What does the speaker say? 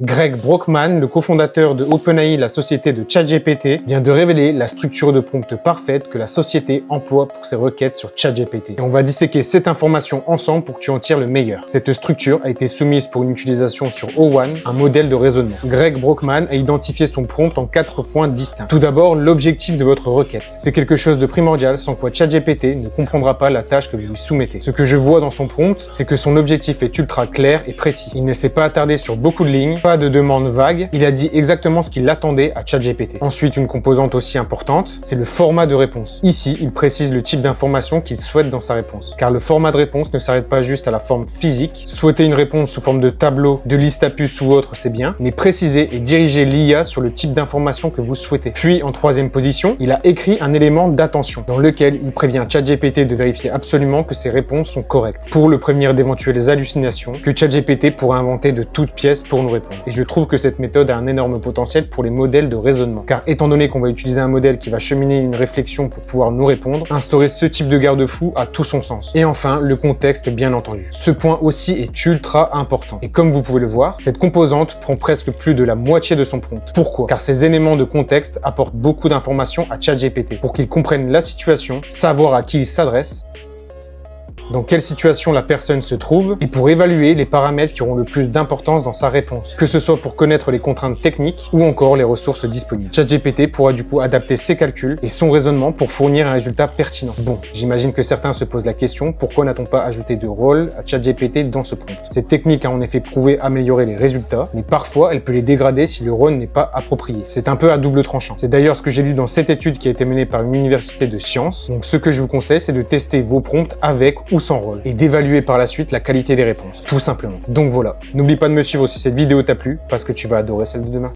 Greg Brockman, le cofondateur de OpenAI, la société de ChatGPT, vient de révéler la structure de prompt parfaite que la société emploie pour ses requêtes sur ChatGPT. Et on va disséquer cette information ensemble pour que tu en tires le meilleur. Cette structure a été soumise pour une utilisation sur O1, un modèle de raisonnement. Greg Brockman a identifié son prompt en 4 points distincts. Tout d'abord, l'objectif de votre requête. C'est quelque chose de primordial sans quoi ChatGPT ne comprendra pas la tâche que vous lui soumettez. Ce que je vois dans son prompt, c'est que son objectif est ultra clair et précis. Il ne s'est pas attardé sur beaucoup de lignes, pas de demande vague, il a dit exactement ce qu'il attendait à ChatGPT. Ensuite, une composante aussi importante, c'est le format de réponse. Ici, il précise le type d'information qu'il souhaite dans sa réponse. Car le format de réponse ne s'arrête pas juste à la forme physique. Souhaiter une réponse sous forme de tableau, de liste à puces ou autre, c'est bien, mais préciser et diriger l'IA sur le type d'information que vous souhaitez. Puis, en troisième position, il a écrit un élément d'attention, dans lequel il prévient ChatGPT de vérifier absolument que ses réponses sont correctes, pour le prévenir d'éventuelles hallucinations que ChatGPT pourrait inventer de toutes pièces pour nous répondre. Et je trouve que cette méthode a un énorme potentiel pour les modèles de raisonnement. Car étant donné qu'on va utiliser un modèle qui va cheminer une réflexion pour pouvoir nous répondre, instaurer ce type de garde-fou a tout son sens. Et enfin, le contexte bien entendu. Ce point aussi est ultra important. Et comme vous pouvez le voir, cette composante prend presque plus de la moitié de son prompt. Pourquoi? Car ces éléments de contexte apportent beaucoup d'informations à ChatGPT pour qu'il comprenne la situation, savoir à qui il s'adresse, dans quelle situation la personne se trouve, et pour évaluer les paramètres qui auront le plus d'importance dans sa réponse, que ce soit pour connaître les contraintes techniques ou encore les ressources disponibles. ChatGPT pourra du coup adapter ses calculs et son raisonnement pour fournir un résultat pertinent. Bon, j'imagine que certains se posent la question, pourquoi n'a-t-on pas ajouté de rôle à ChatGPT dans ce prompt? Cette technique a en effet prouvé améliorer les résultats, mais parfois elle peut les dégrader si le rôle n'est pas approprié. C'est un peu à double tranchant. C'est d'ailleurs ce que j'ai lu dans cette étude qui a été menée par une université de sciences. Donc ce que je vous conseille, c'est de tester vos prompts avec ou sans rôle et d'évaluer par la suite la qualité des réponses, tout simplement. Donc voilà, n'oublie pas de me suivre si cette vidéo t'a plu parce que tu vas adorer celle de demain.